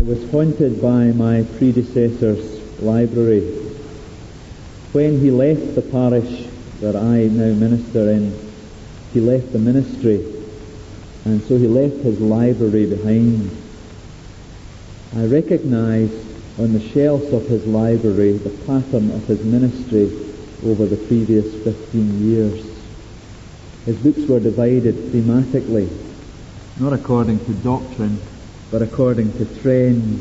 was haunted by my predecessor's library. When he left the parish that I now minister in, he left the ministry, and so he left his library behind. I recognise on the shelves of his library the pattern of his ministry over the previous 15 years. His books were divided thematically, not according to doctrine, but according to trends.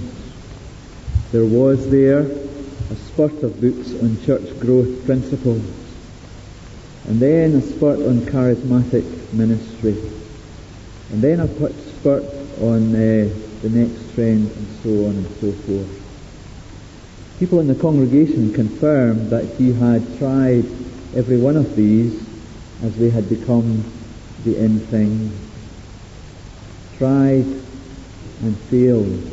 There was there a spurt of books on church growth principles, and then a spurt on charismatic ministry, and then a spurt on the next trend, and so on and so forth. People in the congregation confirmed that he had tried every one of these as they had become the in thing. Tried and failed.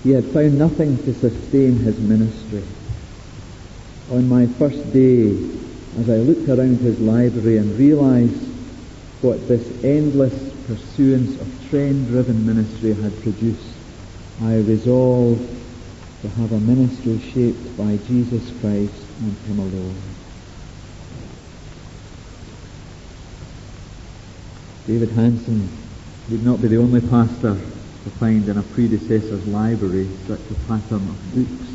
He had found nothing to sustain his ministry. On my first day, as I looked around his library and realised what this endless pursuance of trend-driven ministry had produced, I resolved to have a ministry shaped by Jesus Christ and Him alone. David Hansen would not be the only pastor to find in a predecessor's library such a pattern of books.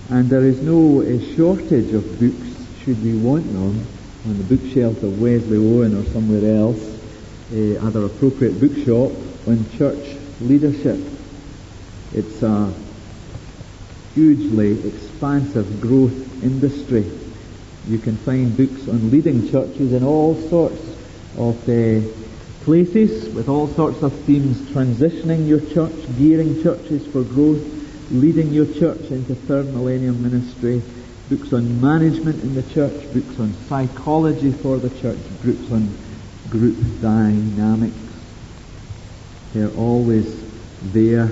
And there is no shortage of books, should we want them, on the bookshelf of Wesley Owen or somewhere else, other appropriate bookshop, on church leadership. It's a hugely expansive growth industry. You can find books on leading churches in all sorts of places, with all sorts of themes: transitioning your church, gearing churches for growth, leading your church into third millennium ministry, books on management in the church, books on psychology for the church, books on group dynamics. They're always there,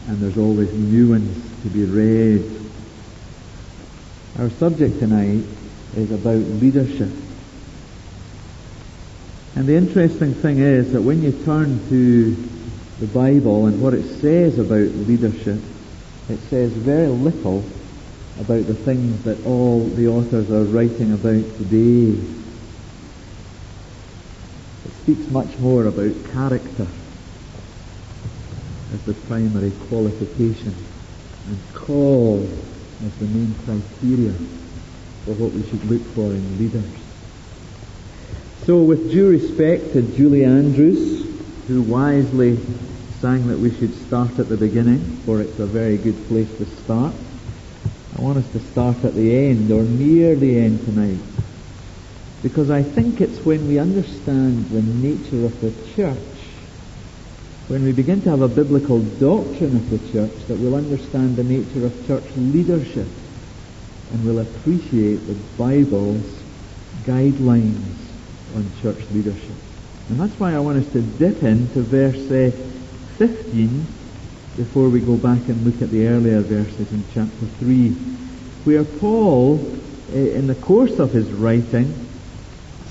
and there's always new ones to be read. Our subject tonight is about leadership. And the interesting thing is that when you turn to the Bible and what it says about leadership, it says very little about the things that all the authors are writing about today. It speaks much more about character as the primary qualification, and call as the main criteria for what we should look for in leaders. So, with due respect to Julie Andrews, who wisely sang that we should start at the beginning, for it's a very good place to start, I want us to start at the end, or near the end tonight, because I think it's when we understand the nature of the church, when we begin to have a biblical doctrine of the church, that we'll understand the nature of church leadership, and we'll appreciate the Bible's guidelines on church leadership. And that's why I want us to dip into verse 15 before we go back and look at the earlier verses in chapter 3, where Paul, in the course of his writing,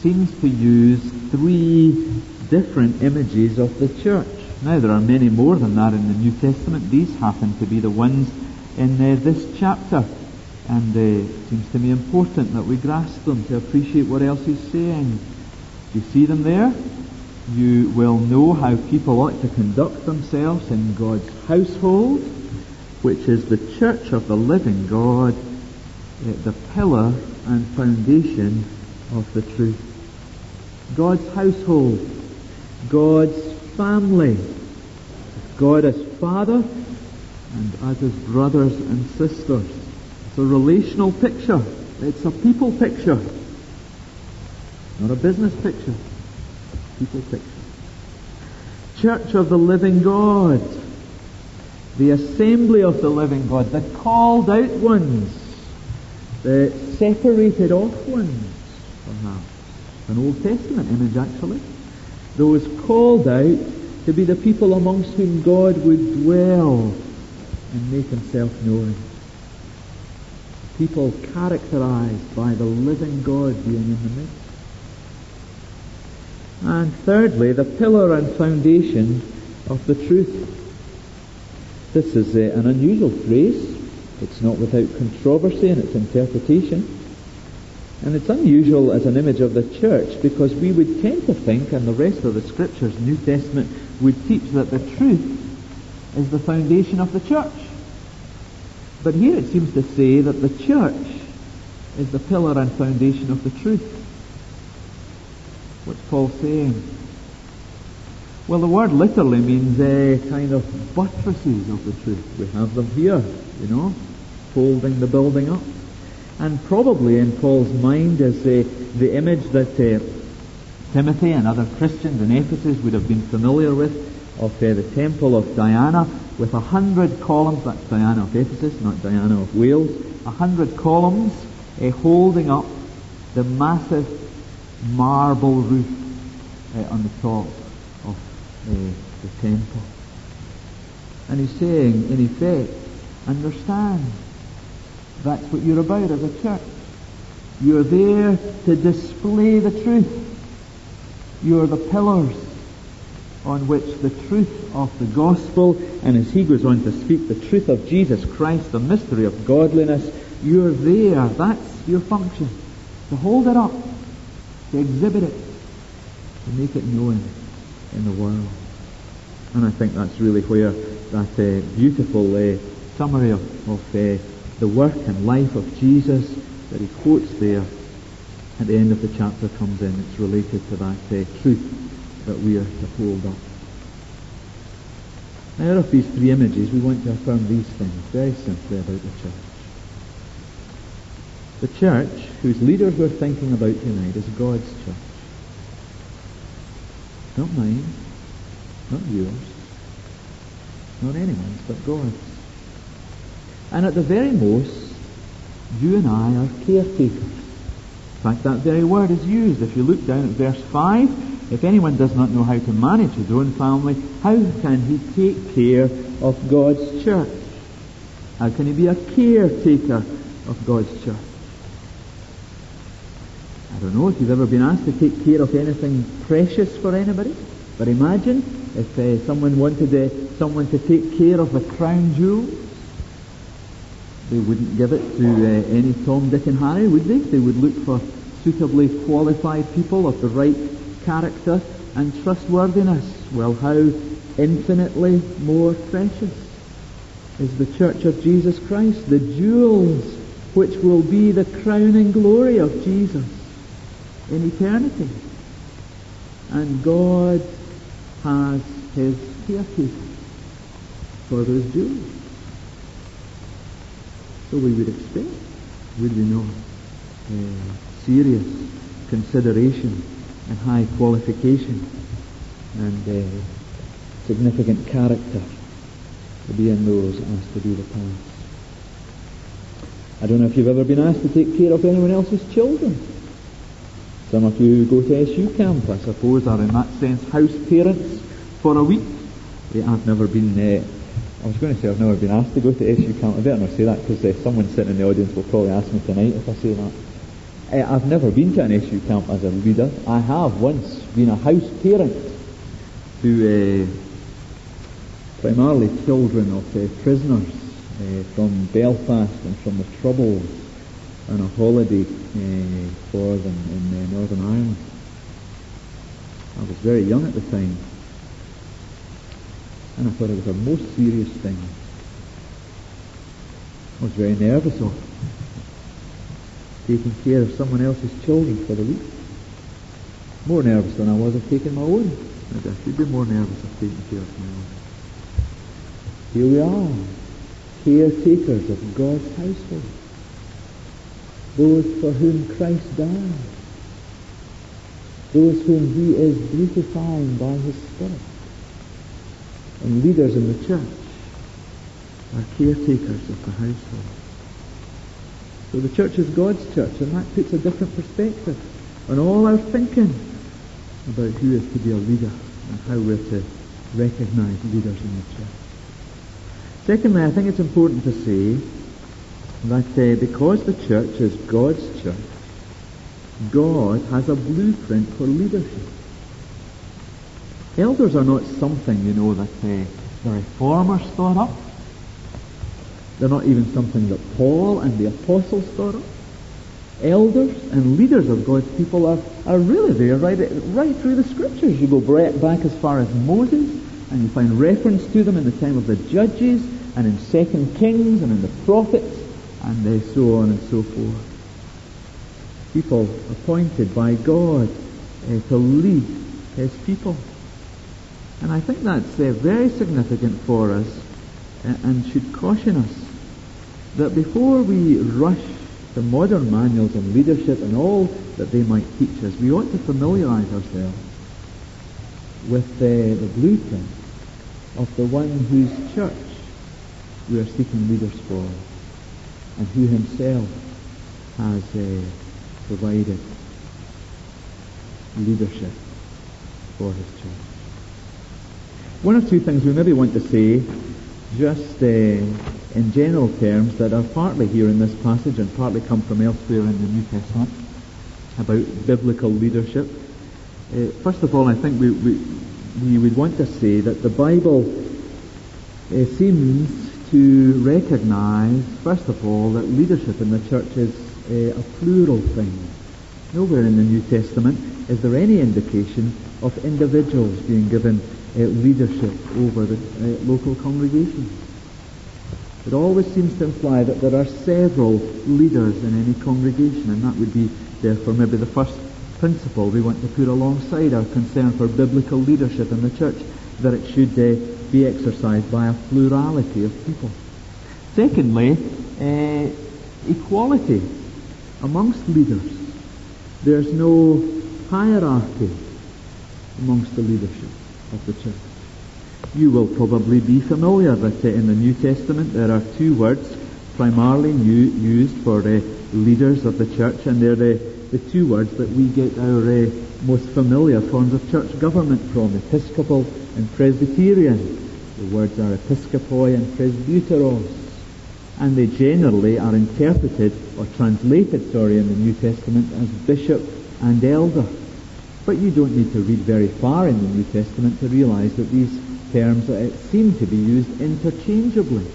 seems to use three different images of the church. Now, there are many more than that in the New Testament. These happen to be the ones in this chapter. And it seems to me important that we grasp them to appreciate what else he's saying. You see them there? You will know how people ought to conduct themselves in God's household, which is the church of the living God, the pillar and foundation of the truth. God's household, God's family, God as Father and us as brothers and sisters. It's a relational picture. It's a people picture. Not a business picture. People picture. Church of the living God. The assembly of the living God. The called out ones. The separated off ones, perhaps. An Old Testament image, actually. Those called out to be the people amongst whom God would dwell and make himself known. People characterized by the living God being in the midst. And thirdly, the pillar and foundation of the truth. This is an unusual phrase. It's not without controversy in its interpretation. And it's unusual as an image of the church because we would tend to think, and the rest of the Scriptures, New Testament, would teach that the truth is the foundation of the church. But here it seems to say that the church is the pillar and foundation of the truth. What's Paul saying? Well, the word literally means kind of buttresses of the truth. We have them here, holding the building up. And probably in Paul's mind is the image that Timothy and other Christians in Ephesus would have been familiar with of the temple of Diana with 100 columns. That's Diana of Ephesus, not Diana of Wales. 100 columns holding up the massive marble roof on the top of the temple. And he's saying, in effect, understand, that's what you're about as a church. You're there to display the truth. You're the pillars on which the truth of the gospel, and as he goes on to speak, the truth of Jesus Christ, the mystery of godliness, you're there. That's your function. To hold it up, to exhibit it, to make it known in the world. And I think that's really where that beautiful summary of the work and life of Jesus that he quotes there at the end of the chapter comes in. It's related to that truth that we are to hold up. Now, out of these three images, we want to affirm these things very simply about the church. The church, whose leaders we're thinking about tonight, is God's church. Not mine, not yours, not anyone's, but God's. And at the very most, you and I are caretakers. In fact, that very word is used. If you look down at verse 5, if anyone does not know how to manage his own family, how can he take care of God's church? How can he be a caretaker of God's church? I don't know if you've ever been asked to take care of anything precious for anybody, but imagine if someone wanted someone to take care of the crown jewels. They wouldn't give it to any Tom, Dick and Harry, would they? They would look for suitably qualified people of the right character and trustworthiness. Well, how infinitely more precious is the church of Jesus Christ, the jewels which will be the crowning glory of Jesus in eternity. And God has his caretaker for those jewels. So we would expect, would we not, serious consideration and high qualification and significant character to be in those asked to do the task. I don't know if you've ever been asked to take care of anyone else's children. Some of you who go to SU camp, I suppose, are in that sense house parents for a week. I've never been, I was going to say I've never been asked to go to SU camp. I better not say that because someone sitting in the audience will probably ask me tonight if I say that. I've never been to an SU camp as a leader. I have once been a house parent to primarily children of prisoners from Belfast and from the Troubles on a holiday for them in Northern Ireland. I was very young at the time, and I thought it was a most serious thing. I was very nervous of it, taking care of someone else's children for the week. More nervous than I was of taking my own. I should be more nervous of taking care of my own. Here we are, caretakers of God's household. Those for whom Christ died. Those whom he is beautifying by his Spirit. And leaders in the church are caretakers of the household. So the church is God's church, and that puts a different perspective on all our thinking about who is to be a leader and how we're to recognize leaders in the church. Secondly, I think it's important to say that because the church is God's church, God has a blueprint for leadership. Elders are not something, that the reformers thought up. They're not even something that Paul and the apostles thought of. Elders and leaders of God's people are really there right through the Scriptures. You go back as far as Moses, and you find reference to them in the time of the Judges, and in 2 Kings, and in the prophets, and so on and so forth. People appointed by God to lead His people. And I think that's very significant for us, and should caution us that before we rush the modern manuals on leadership and all that they might teach us, we ought to familiarize ourselves with the blueprint of the one whose church we are seeking leaders for, and who himself has provided leadership for his church. One or two things we maybe want to say just in general terms that are partly here in this passage and partly come from elsewhere in the New Testament about biblical leadership. First of all, I think we would want to say that the Bible seems to recognize, first of all, that leadership in the church is a plural thing. Nowhere in the New Testament is there any indication of individuals being given leadership over the local congregation. It always seems to imply that there are several leaders in any congregation, and that would be, therefore, maybe the first principle we want to put alongside our concern for biblical leadership in the church, that it should be exercised by a plurality of people. Secondly, equality amongst leaders. There's no hierarchy amongst the leadership of the church. You will probably be familiar that in the New Testament there are two words primarily used for leaders of the church, and they're the two words that we get our most familiar forms of church government from, Episcopal and Presbyterian. The words are episkopoi and presbyteros, and they generally are interpreted or translated, in the New Testament as bishop and elder. But you don't need to read very far in the New Testament to realize that these terms seem to be used interchangeably,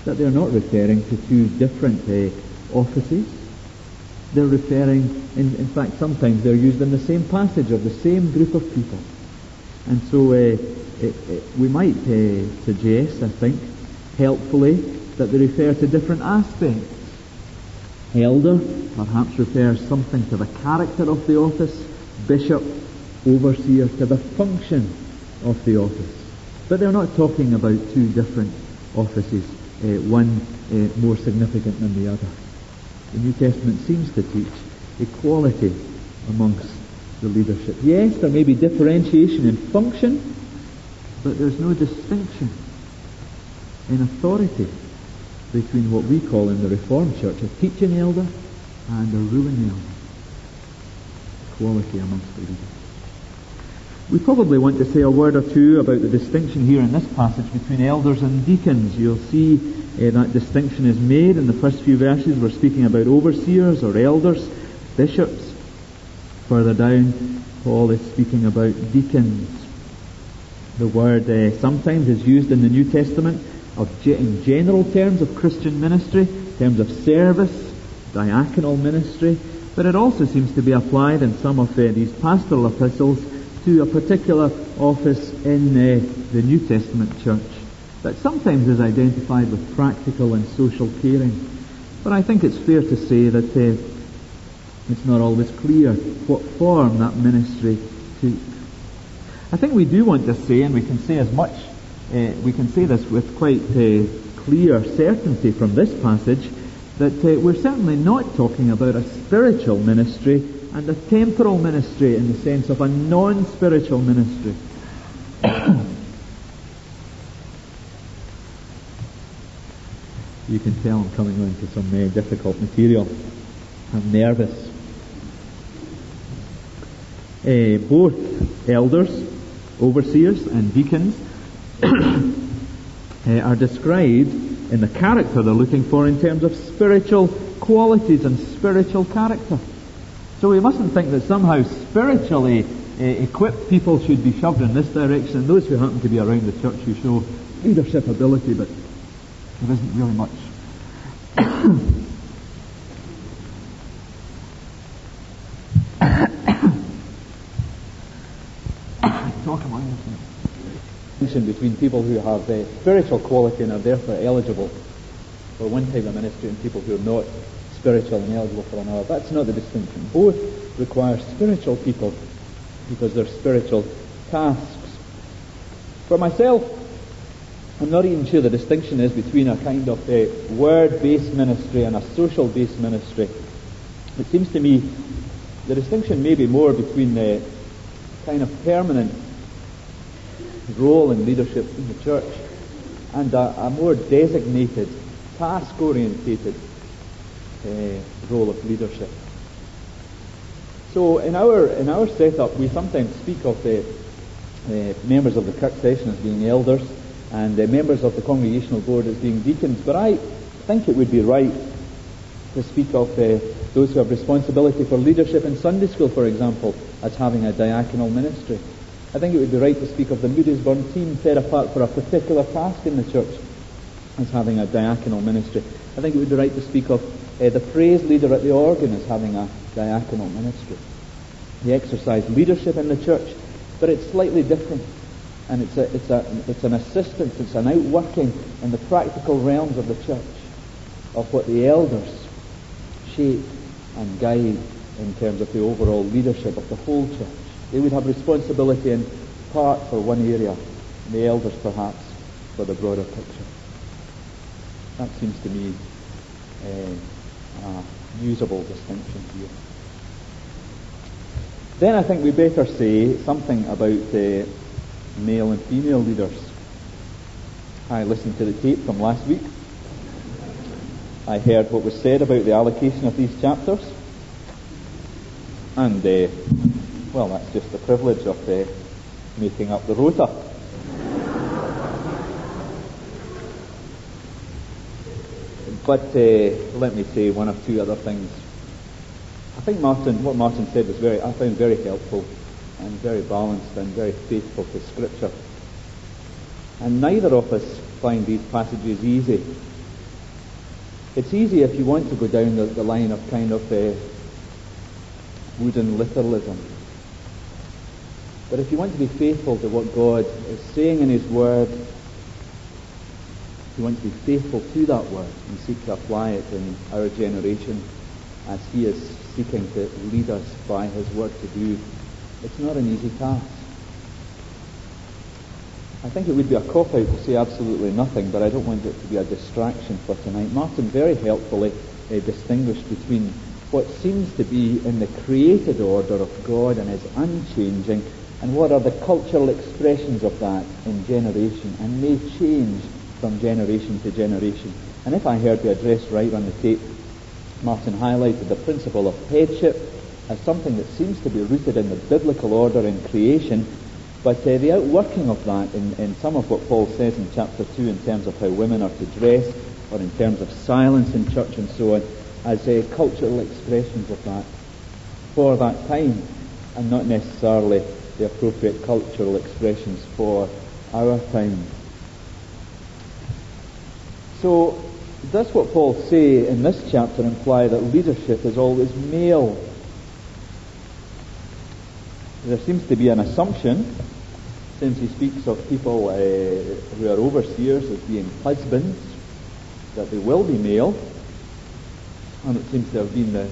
that they're not referring to two different offices. They're referring, in fact, sometimes they're used in the same passage of the same group of people. And so we might suggest, I think, helpfully, that they refer to different aspects. Elder perhaps refers something to the character of the office, bishop, overseer, to the function of the office. But they're not talking about two different offices, one more significant than the other. The New Testament seems to teach equality amongst the leadership. Yes, there may be differentiation in function, but there's no distinction in authority between what we call in the Reformed Church a teaching elder and a ruling elder. Equality amongst the leaders. We probably want to say a word or two about the distinction here in this passage between elders and deacons. You'll see that distinction is made in the first few verses. We're speaking about overseers or elders, bishops. Further down, Paul is speaking about deacons. The word sometimes is used in the New Testament in general terms of Christian ministry, terms of service, diaconal ministry, but it also seems to be applied in some of these pastoral epistles to a particular office in the New Testament church that sometimes is identified with practical and social caring. But I think it's fair to say that it's not always clear what form that ministry took. I think we do want to say, and we can say as much, we can say this with quite clear certainty from this passage, that we're certainly not talking about a spiritual ministry and a temporal ministry in the sense of a non-spiritual ministry. You can tell I'm coming on to some difficult material. I'm nervous. Both elders, overseers and deacons are described in the character they're looking for in terms of spiritual qualities and spiritual character. So we mustn't think that somehow spiritually equipped people should be shoved in this direction, and those who happen to be around the church who show leadership ability but There isn't really much. Talk among yourselves. Between people who have spiritual quality and are therefore eligible for one type of ministry and people who are not spiritual and eligible for another. That's not the distinction. Both require spiritual people because they're spiritual tasks. For myself, I'm not even sure the distinction is between a kind of a word-based ministry and a social-based ministry. It seems to me the distinction may be more between the kind of permanent role in leadership in the church and a more designated, task-orientated role of leadership. So in our setup, we sometimes speak of the members of the Kirk session as being elders and the members of the congregational board as being deacons. But I think it would be right to speak of those who have responsibility for leadership in Sunday school, for example, as having a diaconal ministry. I think it would be right to speak of the Moodiesburn team set apart for a particular task in the church as having a diaconal ministry. I think it would be right to speak of the praise leader at the organ as having a diaconal ministry. They exercise leadership in the church, but it's slightly different. And it's an assistance, it's an outworking in the practical realms of the church of what the elders shape and guide in terms of the overall leadership of the whole church. They would have responsibility in part for one area, and the elders perhaps for the broader picture. That seems to me a usable distinction here. Then I think we better say something about male and female leaders. I listened to the tape from last week. I heard what was said about the allocation of these chapters. And, well, that's just the privilege of making up the rota. But let me say one or two other things. I think what Martin said was I found very helpful and very balanced and very faithful to Scripture. And neither of us find these passages easy. It's easy if you want to go down the line of kind of wooden literalism. But if you want to be faithful to what God is saying in His Word, if you want to be faithful to that Word and seek to apply it in our generation as He is seeking to lead us by His Word to do, it's not an easy task. I think it would be a cop-out to say absolutely nothing, but I don't want it to be a distraction for tonight. Martin very helpfully distinguished between what seems to be in the created order of God and is unchanging, and what are the cultural expressions of that in generation and may change from generation to generation. And if I heard the address right on the tape, Martin highlighted the principle of headship as something that seems to be rooted in the biblical order in creation, but the outworking of that in some of what Paul says in chapter 2 in terms of how women are to dress, or in terms of silence in church and so on, as cultural expressions of that for that time, and not necessarily the appropriate cultural expressions for our time. So, does what Paul say in this chapter imply that leadership is always male? There seems to be an assumption, since he speaks of people who are overseers as being husbands, that they will be male, and it seems to have been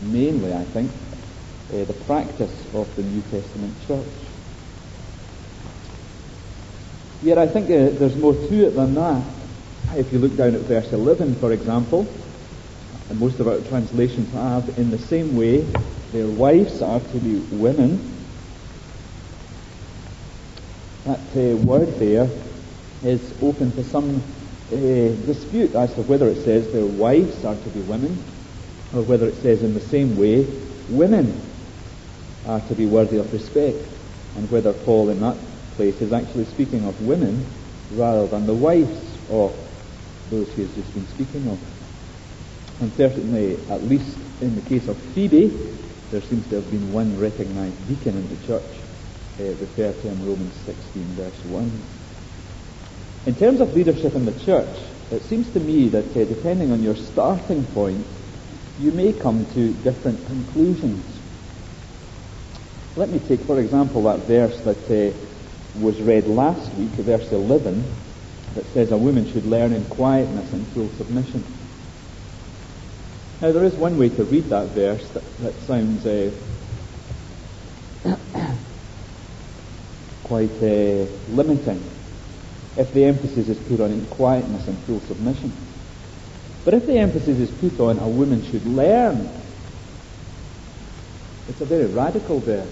mainly, I think, the practice of the New Testament church. Yet I think there's more to it than that. If you look down at verse 11, for example, and most of our translations have, in the same way, their wives are to be women. That word there is open to some dispute as to whether it says their wives are to be women, or whether it says in the same way, women are to be worthy of respect, and whether Paul in that place is actually speaking of women rather than the wives of those he has just been speaking of. And certainly, at least in the case of Phoebe, there seems to have been one recognized deacon in the church, referred to in Romans 16 verse 1. In terms of leadership in the church, it seems to me that depending on your starting point, you may come to different conclusions. Let me take, for example, that verse that was read last week, verse 11, that says a woman should learn in quietness and full submission. Now, there is one way to read that verse that sounds quite limiting, if the emphasis is put on in quietness and full submission. But if the emphasis is put on a woman should learn, it's a very radical verse.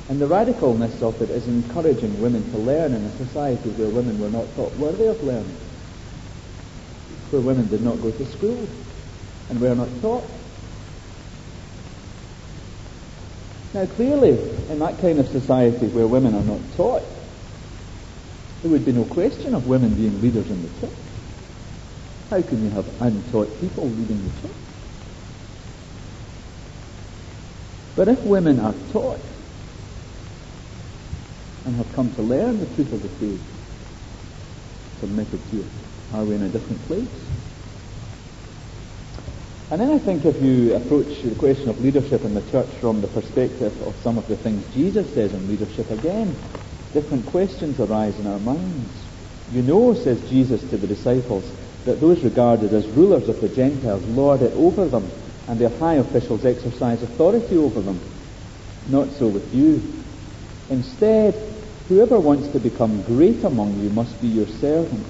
And the radicalness of it is encouraging women to learn in a society where women were not taught worthy of learning, where women did not go to school and were not taught. Now clearly, in that kind of society where women are not taught, there would be no question of women being leaders in the church. How can you have untaught people leading the church? But if women are taught and have come to learn the truth of the faith, submitted to it, are we in a different place? And then I think if you approach the question of leadership in the church from the perspective of some of the things Jesus says in leadership, again, different questions arise in our minds. You know, says Jesus to the disciples, that those regarded as rulers of the Gentiles lord it over them, and their high officials exercise authority over them. Not so with you. Instead, whoever wants to become great among you must be your servant,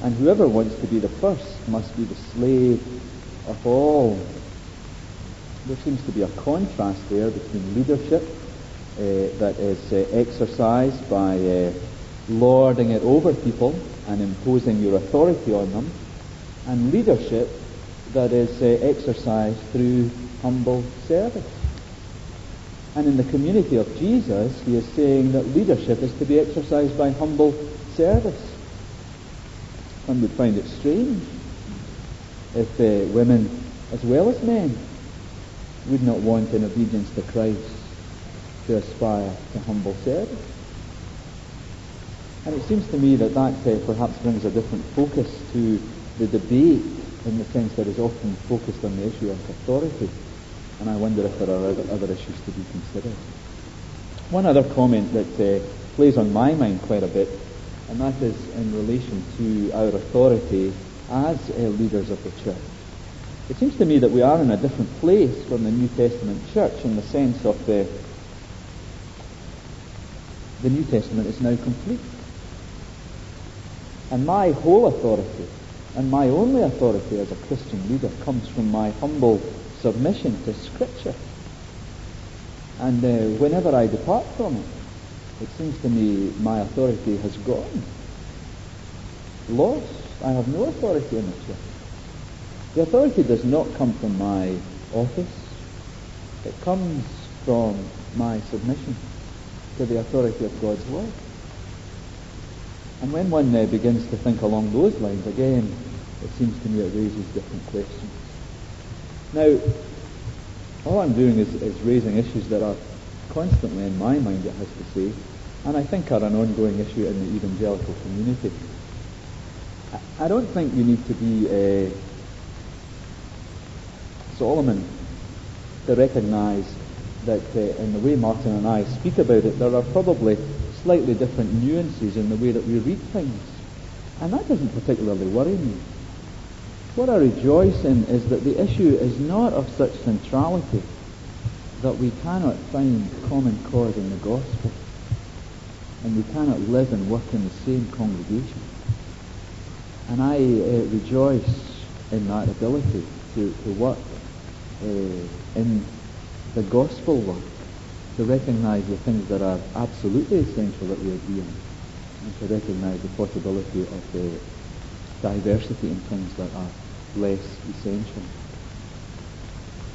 and whoever wants to be the first must be the slave of all. There seems to be a contrast there between leadership that is exercised by lording it over people and imposing your authority on them, and leadership that is exercised through humble service. And in the community of Jesus, he is saying that leadership is to be exercised by humble service. One would find it strange if women, as well as men, would not want, in obedience to Christ, to aspire to humble service. And it seems to me that perhaps brings a different focus to the debate, in the sense that is often focused on the issue of authority. And I wonder if there are other issues to be considered. One other comment that plays on my mind quite a bit, and that is in relation to our authority as leaders of the church. It seems to me that we are in a different place from the New Testament church, in the sense of the New Testament is now complete. And my whole authority, and my only authority as a Christian leader, comes from my humble submission to Scripture. And whenever I depart from it, it seems to me my authority has gone. Lost. I have no authority in the church. The authority does not come from my office. It comes from my submission to the authority of God's Word. And when one begins to think along those lines, again, it seems to me it raises different questions. Now, all I'm doing is raising issues that are constantly in my mind, it has to say, and I think are an ongoing issue in the evangelical community. I don't think you need to be Solomon to recognize that in the way Martin and I speak about it, there are probably slightly different nuances in the way that we read things. And that doesn't particularly worry me. What I rejoice in is that the issue is not of such centrality that we cannot find common cause in the gospel, and we cannot live and work in the same congregation. And I rejoice in that ability to work in the gospel work, to recognize the things that are absolutely essential that we agree on, and to recognize the possibility of the diversity in things that are less essential.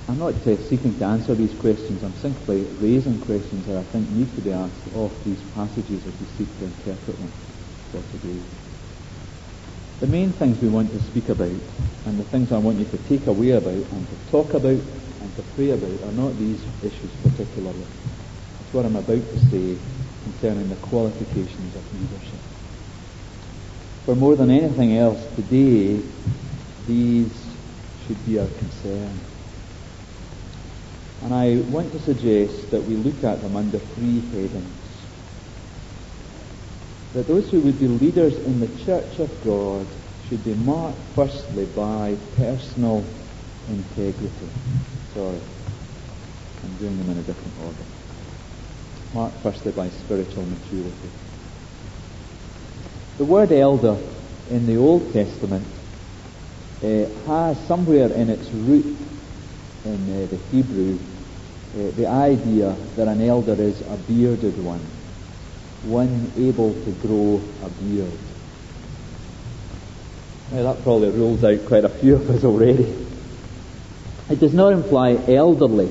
I'm not seeking to answer these questions. I'm simply raising questions that I think need to be asked of these passages as we seek to interpret them for today. The main things we want to speak about, and the things I want you to take away about and to talk about and to pray about, are not these issues particularly. It's what I'm about to say concerning the qualifications of leadership. For more than anything else today, these should be our concern. And I want to suggest that we look at them under three headings. That those who would be leaders in the Church of God should be marked firstly by personal integrity. Sorry, I'm doing them in a different order. Marked firstly by spiritual maturity. The word elder in the Old Testament has somewhere in its root in the Hebrew the idea that an elder is a bearded one able to grow a beard. Now that probably rules out quite a few of us already. It does not imply elderly,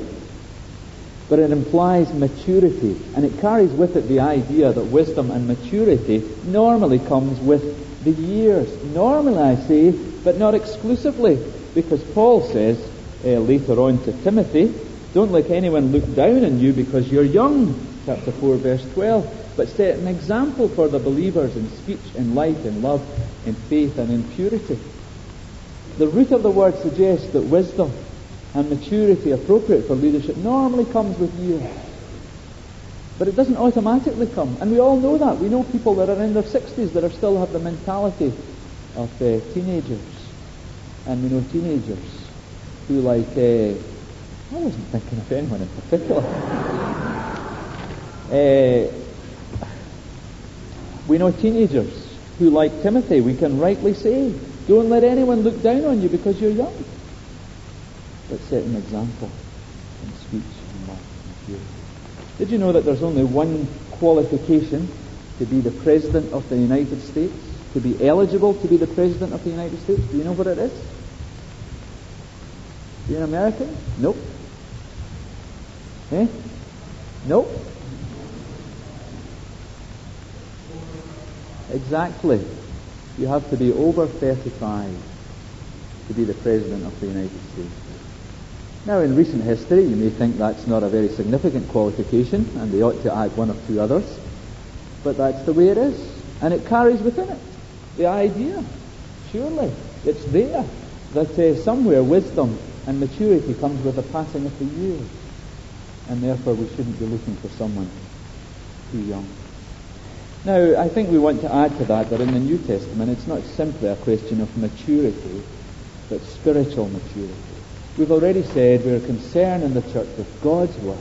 but it implies maturity, and it carries with it the idea that wisdom and maturity normally comes with the years. Normally, I say, but not exclusively, because Paul says later on to Timothy, don't let anyone look down on you because you're young, chapter 4, verse 12, but set an example for the believers in speech, in life, in love, in faith, and in purity. The root of the word suggests that wisdom and maturity appropriate for leadership normally comes with years. But it doesn't automatically come. And we all know that. We know people that are in their 60s that still have the mentality of teenagers. And we know teenagers who I wasn't thinking of anyone in particular. We know teenagers who, like Timothy, we can rightly say, don't let anyone look down on you because you're young. But set an example in speech and life and purity. Did you know that there's only one qualification to be the President of the United States? To be eligible to be the President of the United States? Do you know what it is? Being American? Nope. Eh? Nope. Exactly. You have to be over 35 to be the President of the United States. Now, in recent history, you may think that's not a very significant qualification, and they ought to add one or two others, but that's the way it is. And it carries within it the idea, surely, it's there, that somewhere wisdom and maturity comes with the passing of the years, and therefore we shouldn't be looking for someone too young. Now, I think we want to add to that in the New Testament it's not simply a question of maturity, but spiritual maturity. We've already said we're concerned in the church with God's work,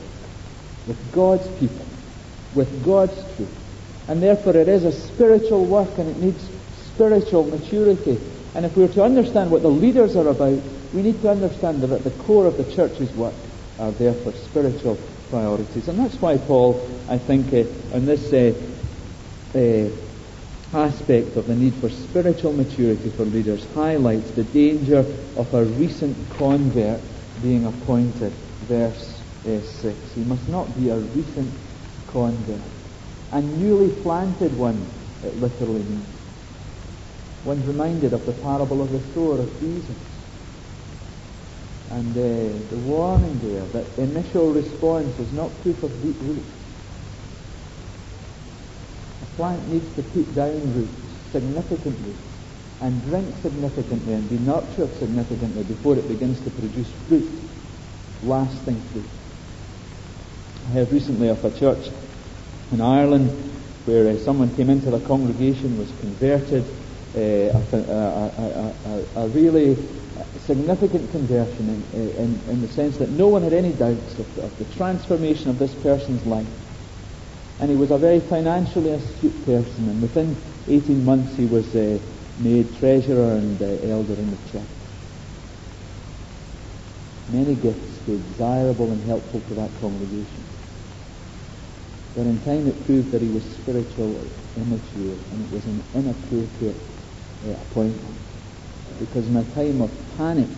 with God's people, with God's truth. And therefore it is a spiritual work and it needs spiritual maturity. And if we're to understand what the leaders are about, we need to understand that at the core of the church's work are therefore spiritual priorities. And that's why Paul, I think, on this aspect of the need for spiritual maturity for leaders highlights the danger of a recent convert being appointed. Verse 6. He must not be a recent convert. A newly planted one, it literally means. One's reminded of the parable of the sower of Jesus. And the warning there that initial response is not proof of deep roots. A plant needs to put down roots, significant roots, and drink significantly and be nurtured significantly before it begins to produce fruit, lasting fruit. I heard recently of a church in Ireland where someone came into the congregation, was converted, a really significant conversion in the sense that no one had any doubts of the transformation of this person's life. And he was a very financially astute person, and within 18 months he was made treasurer and elder in the church. Many gifts desirable and helpful to that congregation. But in time it proved that he was spiritually immature, and it was an inappropriate appointment. Because in a time of panic,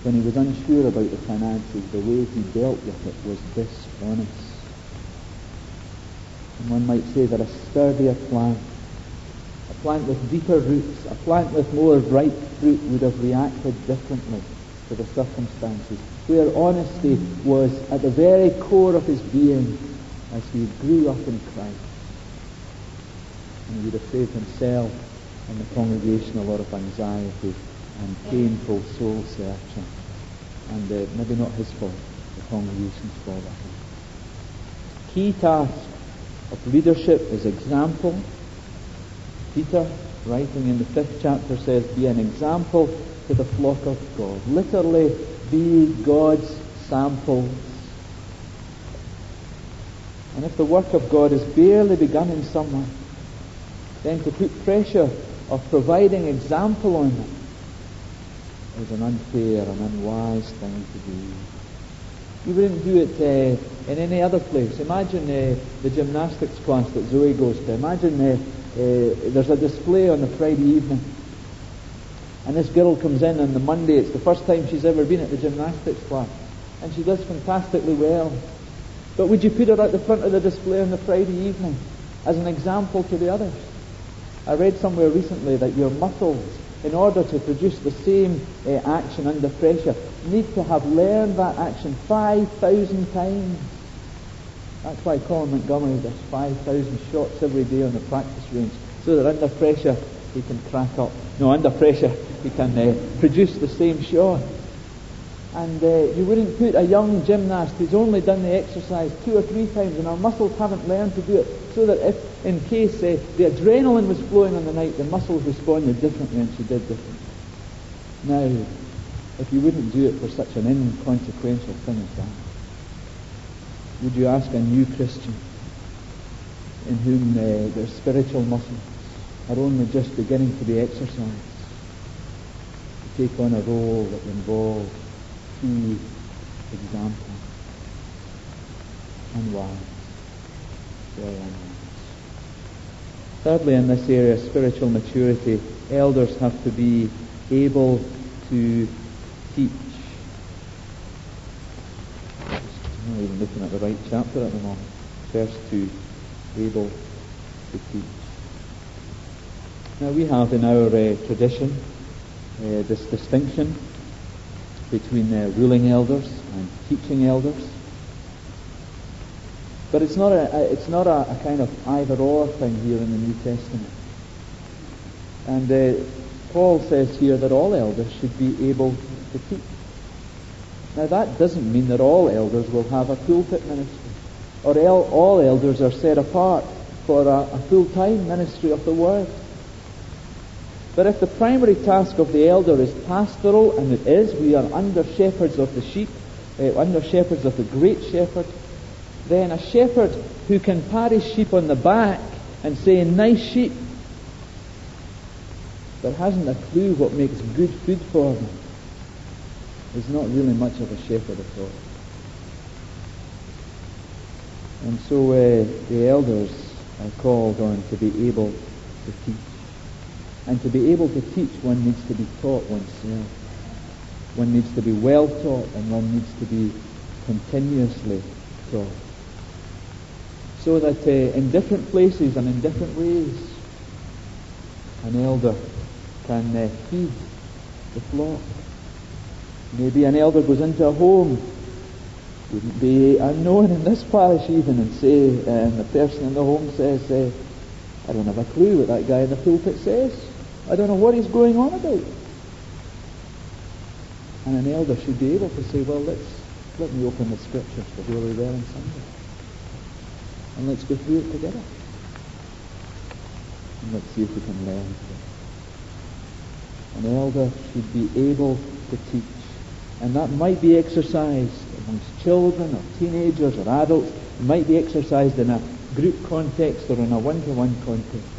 when he was unsure about the finances, the way he dealt with it was dishonest. And one might say that a sturdier plant, a plant with deeper roots, a plant with more ripe fruit would have reacted differently to the circumstances, where honesty was at the very core of his being as he grew up in Christ. And he would have saved himself and the congregation a lot of anxiety and painful soul searching. And maybe not his fault, the congregation's fault. Key task of leadership is example. Peter, writing in the 5th chapter, says, be an example to the flock of God. Literally, be God's samples. And if the work of God is barely begun in someone, then to put pressure of providing example on them is an unfair and unwise thing to do. You wouldn't do it in any other place. Imagine the gymnastics class that Zoe goes to. Imagine there's a display on the Friday evening, and this girl comes in on the Monday. It's the first time she's ever been at the gymnastics class, and she does fantastically well. But would you put her at the front of the display on the Friday evening as an example to the others? I read somewhere recently that your muscles, in order to produce the same action under pressure, need to have learned that action 5,000 times. That's why Colin Montgomery does 5,000 shots every day on the practice range, so that under pressure he can under pressure he can produce the same shot. And you wouldn't put a young gymnast who's only done the exercise 2 or 3 times and her muscles haven't learned to do it, so that if, in case the adrenaline was flowing on the night, the muscles responded differently and she did differently. Now, if you wouldn't do it for such an inconsequential thing as that, would you ask a new Christian in whom their spiritual muscles are only just beginning to be exercised to take on a role that involves key example? Unwise. Very unwise. Thirdly, in this area, spiritual maturity, elders have to be able to teach. I'm not even looking at the right chapter at the moment. Verse 2, able to teach. Now we have in our tradition this distinction between ruling elders and teaching elders. But it's not a kind of either-or thing here in the New Testament. And Paul says here that all elders should be able to teach. Now that doesn't mean that all elders will have a pulpit ministry, or all elders are set apart for a full-time ministry of the Word. But if the primary task of the elder is pastoral, and it is, we are under shepherds of the sheep, under shepherds of the great shepherd, then a shepherd who can pat his sheep on the back and say, nice sheep, but hasn't a clue what makes good food for them, is not really much of a shepherd at all. And so the elders are called on to be able to teach. And to be able to teach, one needs to be taught oneself. One needs to be well taught, and one needs to be continuously taught. So that in different places and in different ways, an elder can feed the flock. Maybe an elder goes into a home, wouldn't be unknown in this parish even, and the person in the home says, I don't have a clue what that guy in the pulpit says. I don't know what he's going on about. And an elder should be able to say, well, let me open the scriptures for where we were on Sunday, and let's go through it together, and let's see if we can learn. An elder should be able to teach, and that might be exercised amongst children or teenagers or adults. It might be exercised in a group context or in a one-to-one context.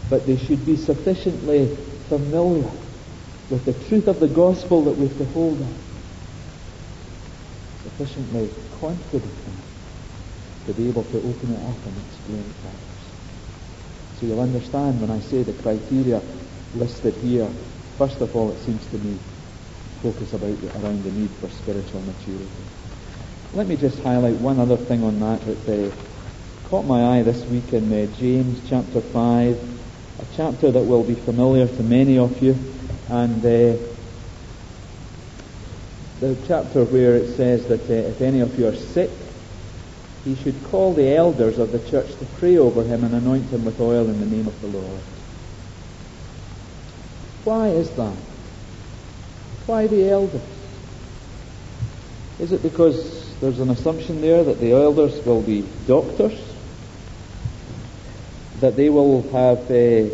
But they should be sufficiently familiar with the truth of the gospel that we've to hold on, sufficiently confident to be able to open it up and explain it to others. So you'll understand when I say the criteria listed here, first of all, it seems to me, focus around the need for spiritual maturity. Let me just highlight one other thing on that caught my eye this week in James chapter 5, a chapter that will be familiar to many of you, and the chapter where it says that if any of you are sick, he should call the elders of the church to pray over him and anoint him with oil in the name of the Lord. Why is that? Why the elders? Is it because there's an assumption there that the elders will be doctors? That they will have the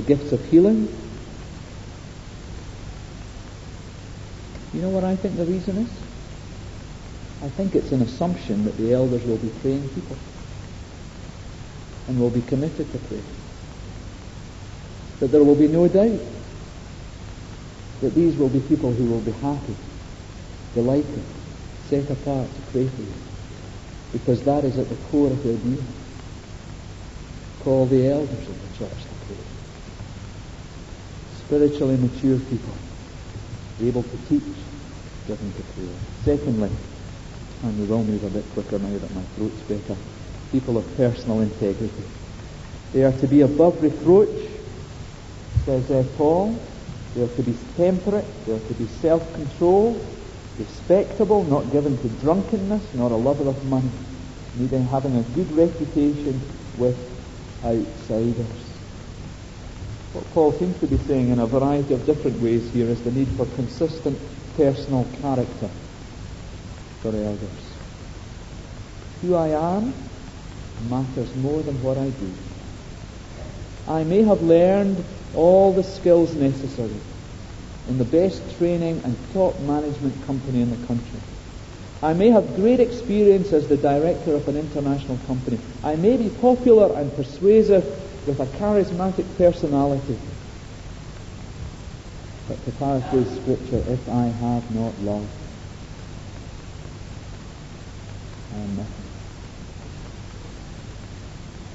gifts of healing? You know what I think the reason is? I think it's an assumption that the elders will be praying people and will be committed to prayer. That there will be no doubt that these will be people who will be happy, delighted, set apart to pray for you, because that is at the core of their being. Call the elders of the church to pray. Spiritually mature people, able to teach, given to prayer. Secondly, and we will move a bit quicker now that my throat's better, people of personal integrity. They are to be above reproach, says Paul. They are to be temperate, they are to be self-controlled, respectable, not given to drunkenness, not a lover of money, neither having a good reputation with outsiders. What Paul seems to be saying in a variety of different ways here is the need for consistent personal character for elders. Who I am matters more than what I do. I may have learned all the skills necessary in the best training and top management company in the country. I may have great experience as the director of an international company. I may be popular and persuasive with a charismatic personality. But to paraphrase Scripture, if I have not love, I am nothing.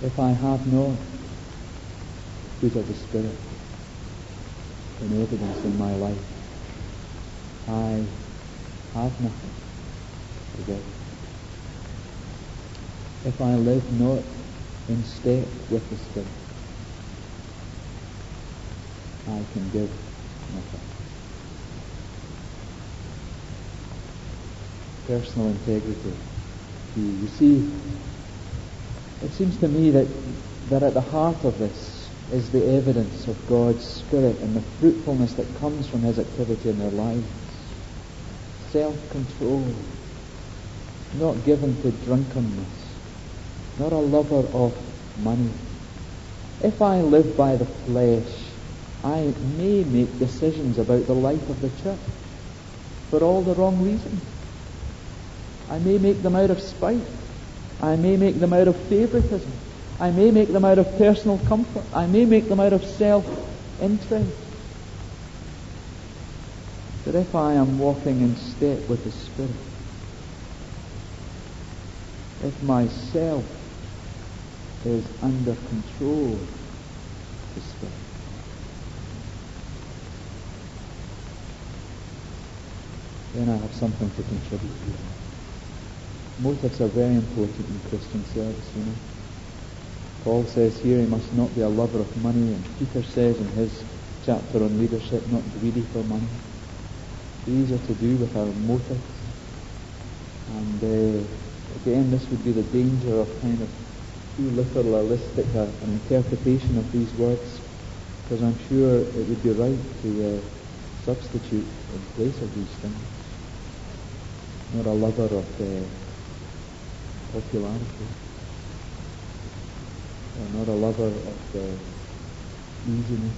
If I have not fruit of the Spirit in evidence in my life, I have nothing to give. If I live not in step with the Spirit, I can give nothing. Personal integrity. You see, it seems to me that at the heart of this is the evidence of God's Spirit and the fruitfulness that comes from His activity in their lives. Self-control, not given to drunkenness, not a lover of money. If I live by the flesh, I may make decisions about the life of the church for all the wrong reasons. I may make them out of spite. I may make them out of favoritism. I may make them out of personal comfort. I may make them out of self-interest. But if I am walking in step with the Spirit, if myself is under control of the Spirit, then I have something to contribute here. Motives are very important in Christian service, you know. Paul says here he must not be a lover of money, and Peter says in his chapter on leadership, not greedy for money. These are to do with our motives. And again, this would be the danger of kind of too literalistic an interpretation of these words, because I'm sure it would be right to substitute in place of these things. Not a lover of popularity, or not a lover of easiness.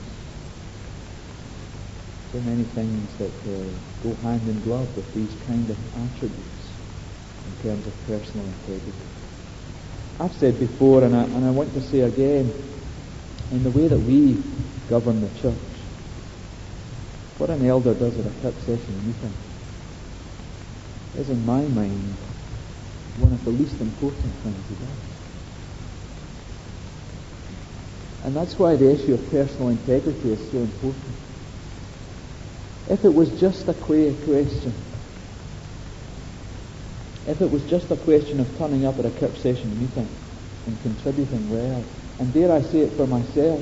So many things that go hand in glove with these kind of attributes in terms of personal integrity. I've said before, and I want to say again, in the way that we govern the church, what an elder does at a KIP session meeting is, in my mind, one of the least important things he does. And that's why the issue of personal integrity is so important. If it was just a question, if it was just a question of turning up at a KIP session meeting and contributing well, and dare I say it for myself,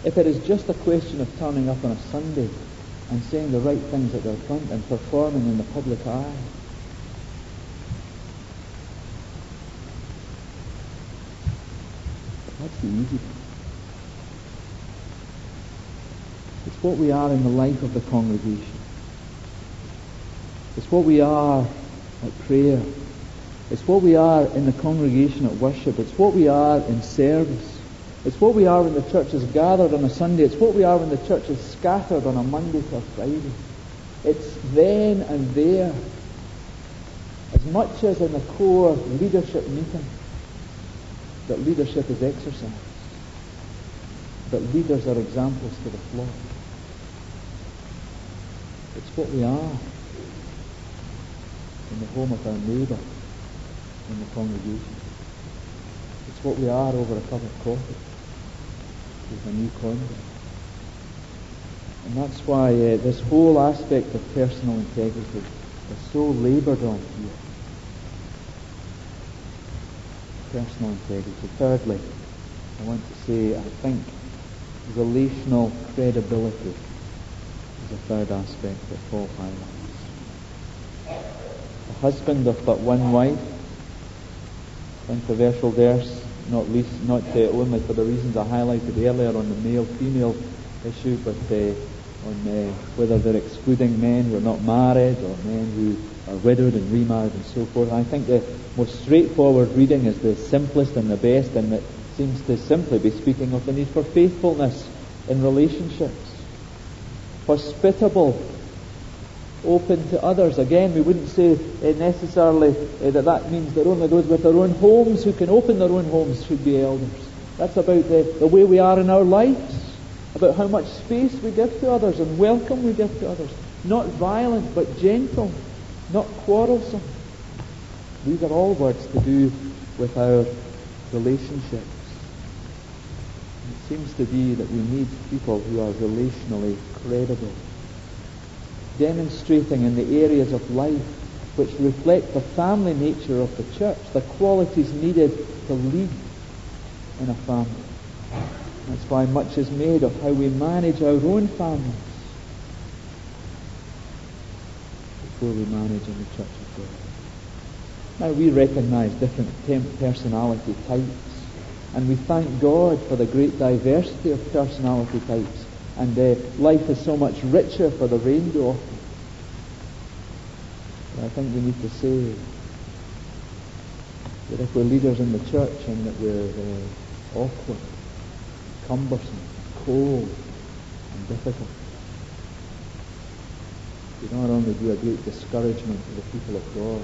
if it is just a question of turning up on a Sunday and saying the right things at their front and performing in the public eye, too easy. It's what we are in the life of the congregation. It's what we are at prayer. It's what we are in the congregation at worship. It's what we are in service. It's what we are when the church is gathered on a Sunday. It's what we are when the church is scattered on a Monday to a Friday. It's then and there, as much as in the core leadership meeting, that leadership is exercised, that leaders are examples to the flock. It's what we are in the home of our neighbour, in the congregation. It's what we are over a cup of coffee with a new convert. And that's why this whole aspect of personal integrity is so laboured on here. Personal integrity. Thirdly, I want to say, I think, relational credibility is a third aspect that Paul highlights. A husband of but one wife, controversial verse, not only for the reasons I highlighted earlier on the male-female issue, but on whether they're excluding men who are not married or men who are widowed and remarried and so forth. I think the most straightforward reading is the simplest and the best, and it seems to simply be speaking of the need for faithfulness in relationships. Hospitable, open to others. Again, we wouldn't say necessarily that means that only those with their own homes who can open their own homes should be elders. That's about the way we are in our lives, about how much space we give to others and welcome we give to others. Not violent, but gentle, not quarrelsome. These are all words to do with our relationships. It seems to be that we need people who are relationally credible, demonstrating in the areas of life which reflect the family nature of the church, the qualities needed to lead in a family. That's why much is made of how we manage our own families before we manage in the church of God. Now, we recognize different personality types, and we thank God for the great diversity of personality types, and life is so much richer for the rainbow of them. But I think we need to say that if we're leaders in the church and that we're awkward, cumbersome, cold, and difficult, we not only do a great discouragement to the people of God,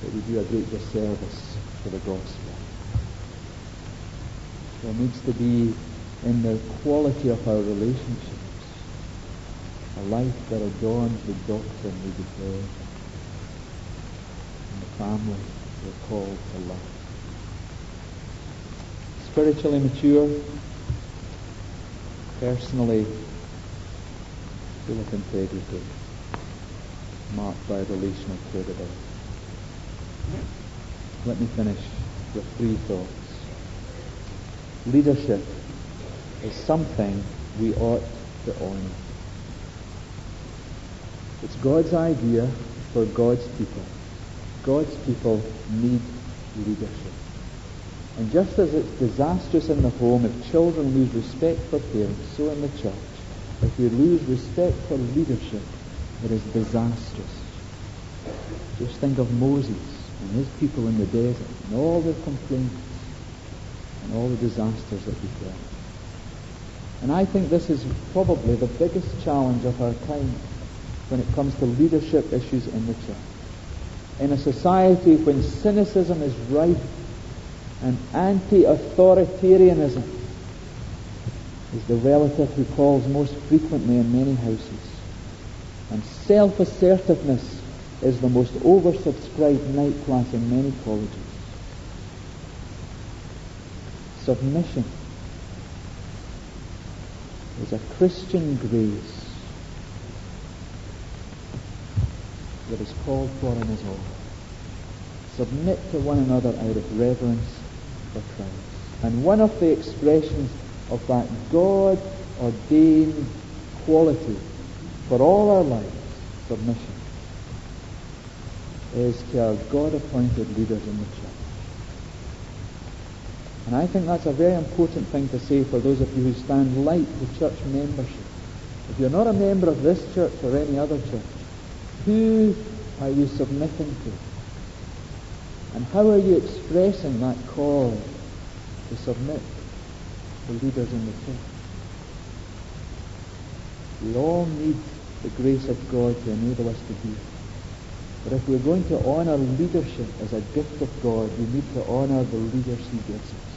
but we do a great disservice to the gospel. There needs to be, in the quality of our relationships, a life that adorns the doctrine we declare, and the family we're called to love. Spiritually mature, personally full of integrity, marked by relational credibility. Let me finish with 3 thoughts. Leadership is something we ought to honour. It's God's idea for God's people. God's people need leadership. And just as it's disastrous in the home if children lose respect for parents, so in the church, if we lose respect for leadership, it is disastrous. Just think of Moses and his people in the desert, and all their complaints, and all the disasters that befell. And I think this is probably the biggest challenge of our time when it comes to leadership issues in the church. In a society when cynicism is rife and anti-authoritarianism is the relative who calls most frequently in many houses, and self-assertiveness is the most oversubscribed night class in many colleges. Submission is a Christian grace that is called for in us all. Submit to one another out of reverence for Christ. And one of the expressions of that God-ordained quality for all our lives, submission, is to our God-appointed leaders in the church. And I think that's a very important thing to say for those of you who stand light to church membership. If you're not a member of this church or any other church, who are you submitting to? And how are you expressing that call to submit to leaders in the church? We all need the grace of God to enable us to do it. But if we're going to honour leadership as a gift of God, we need to honour the leaders He gives us.